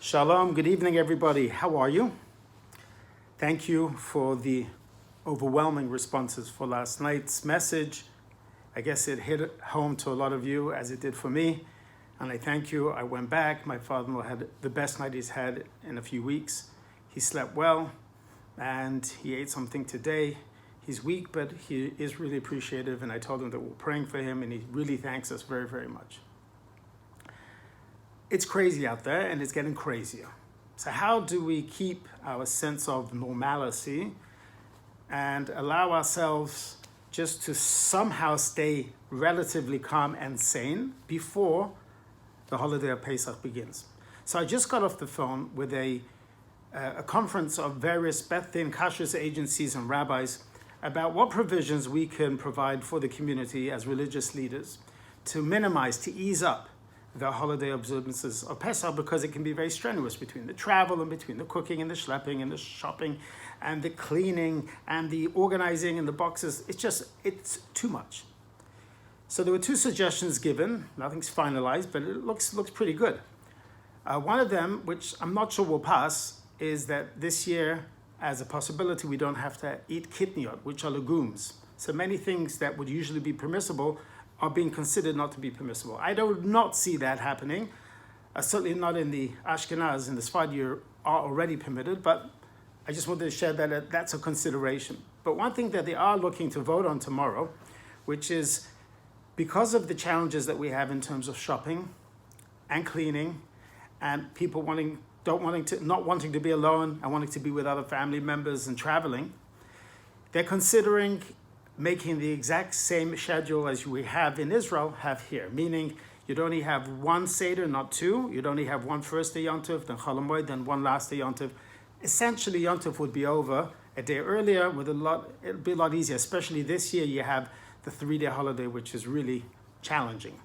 Shalom, good evening, everybody. How are you? Thank you for the overwhelming responses for last night's message. I guess it hit home to a lot of you as it did for me. And I thank you. I went back. My father-in-law had the best night he's had in a few weeks. He slept well and he ate something today. He's weak, but he is really appreciative. And I told him that we're praying for him and he really thanks us very, very much. It's crazy out there and it's getting crazier. So how do we keep our sense of normalcy and allow ourselves just to somehow stay relatively calm and sane before the holiday of Pesach begins? So I just got off the phone with a conference of various Beth Din kashrus agencies and rabbis about what provisions we can provide for the community as religious leaders to minimize, to ease up the holiday observances of Pesach, because it can be very strenuous between the travel and between the cooking and the schlepping and the shopping and the cleaning and the organizing and the boxes. It's too much. So there were two suggestions given. Nothing's finalized, but it looks pretty good. One of them, which I'm not sure will pass, is that this year, as a possibility, we don't have to eat kitniot, which are legumes. So many things that would usually be permissible are being considered not to be permissible. I do not see that happening. Certainly not in the Ashkenaz, in the Sephardi are already permitted, but I just wanted to share that that's a consideration. But one thing that they are looking to vote on tomorrow, which is because of the challenges that we have in terms of shopping and cleaning and people not wanting to be alone and wanting to be with other family members and traveling, they're considering making the exact same schedule as we have in Israel have here, meaning you'd only have one Seder, not two. You'd only have one first day Yom Tov, then Chol Hamoed, then one last day Yom Tov. Essentially, Yom Tov would be over a day earlier it'd be a lot easier, especially this year you have the 3-day holiday, which is really challenging.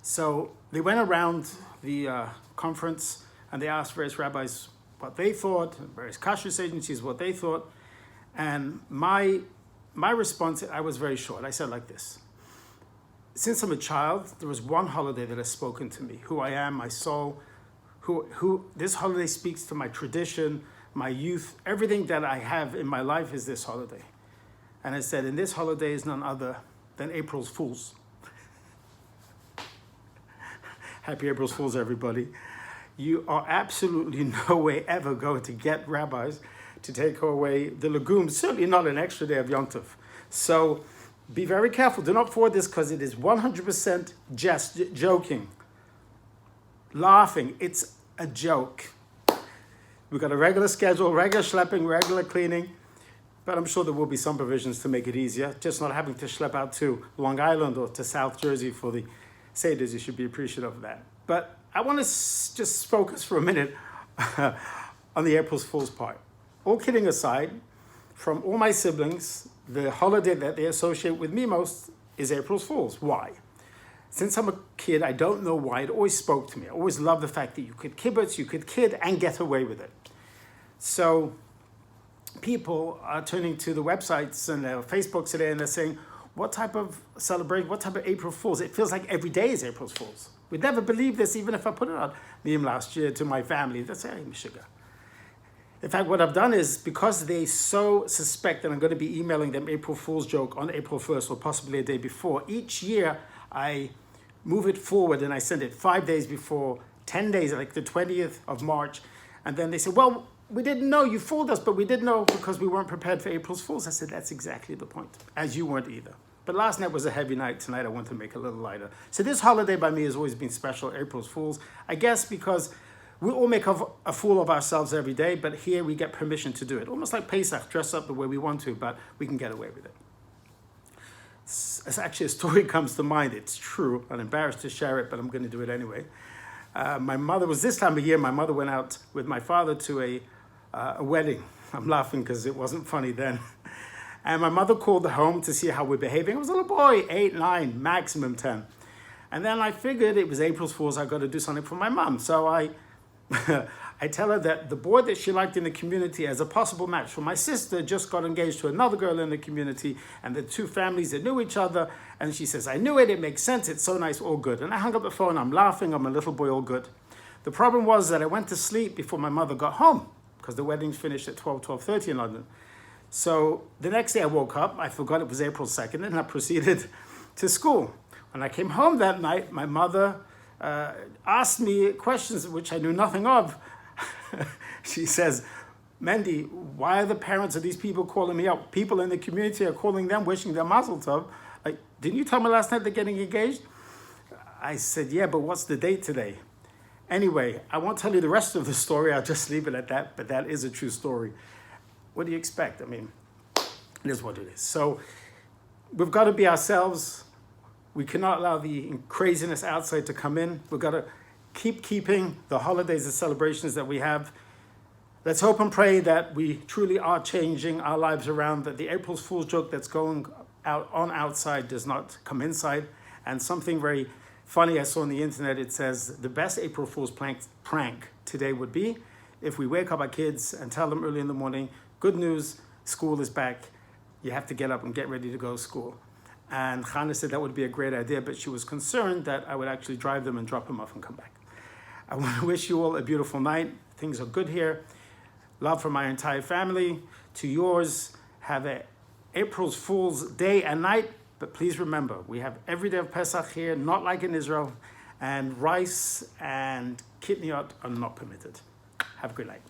So they went around the conference and they asked various rabbis what they thought, various kashrus agencies what they thought, and my response, I was very short. I said like this: since I'm a child, there was one holiday that has spoken to me, who I am, my soul, who this holiday speaks to my tradition, my youth, everything that I have in my life is this holiday. And I said, and this holiday is none other than April's Fools. Happy April's Fools, everybody. You are absolutely no way ever going to get rabbis to take away the legumes, certainly not an extra day of Yom Tov. So be very careful. Do not forward this because it is 100% jest, joking, laughing. It's a joke. We've got a regular schedule, regular schlepping, regular cleaning, but I'm sure there will be some provisions to make it easier. Just not having to schlep out to Long Island or to South Jersey for the Seder's. You should be appreciative of that. But I want to just focus for a minute on the April's Fool's part. All kidding aside, from all my siblings, the holiday that they associate with me most is April's Fool's. Why? Since I'm a kid, I don't know why, it always spoke to me. I always loved the fact that you could kibbutz, you could kid, and get away with it. So people are turning to the websites and their Facebooks today and they're saying, what type of celebration, what type of April Fool's? It feels like every day is April's Fool's. We'd never believe this, even if I put it on Niyim last year to my family. They'd say, hey, Mishiga. In fact, what I've done is, because they so suspect that I'm going to be emailing them April Fool's joke on April 1st or possibly a day before, each year I move it forward and I send it 5 days before, 10 days, like the 20th of March. And then they say, well, we didn't know, you fooled us, but we didn't know because we weren't prepared for April's Fool's. I said, that's exactly the point, as you weren't either. But last night was a heavy night. Tonight I want to make it a little lighter. So this holiday by me has always been special, April's Fool's. I guess because we all make a fool of ourselves every day, but here we get permission to do it. Almost like Pesach, dress up the way we want to, but we can get away with it. It's actually, a story comes to mind. It's true. I'm embarrassed to share it, but I'm going to do it anyway. My mother was this time of year. My mother went out with my father to a wedding. I'm laughing because it wasn't funny then. And my mother called home to see how we're behaving. I was a little boy, 8, 9, maximum 10. And then I figured it was April's Fool's. I got to do something for my mom. So I tell her that the boy that she liked in the community as a possible match for my sister just got engaged to another girl in the community, and the two families that knew each other. And she says, I knew it, it makes sense, it's so nice, all good. And I hung up the phone, I'm laughing, I'm a little boy, all good. The problem was that I went to sleep before my mother got home because the wedding finished at 12:30 in London. So the next day I woke up, I forgot it was April 2nd, and I proceeded to school. When I came home that night, my mother asked me questions which I knew nothing of. She says, Mendy, why are the parents of these people calling me up? People in the community are calling them, wishing them mazel tov. Like, didn't you tell me last night they're getting engaged? I said, yeah, but what's the date today? Anyway, I won't tell you the rest of the story. I'll just leave it at that, but that is a true story. What do you expect? I mean, it is what it is. So we've got to be ourselves. We cannot allow the craziness outside to come in. We've got to keeping the holidays and celebrations that we have. Let's hope and pray that we truly are changing our lives around, that the April Fool's joke that's going out on outside does not come inside. And something very funny I saw on the internet, it says the best April Fool's prank today would be if we wake up our kids and tell them early in the morning, good news, school is back. You have to get up and get ready to go to school. And Chana said that would be a great idea, but she was concerned that I would actually drive them and drop them off and come back. I want to wish you all a beautiful night. Things are good here. Love from my entire family to yours. Have a April Fool's day and night. But please remember, we have every day of Pesach here, not like in Israel. And rice and kitniot are not permitted. Have a good night.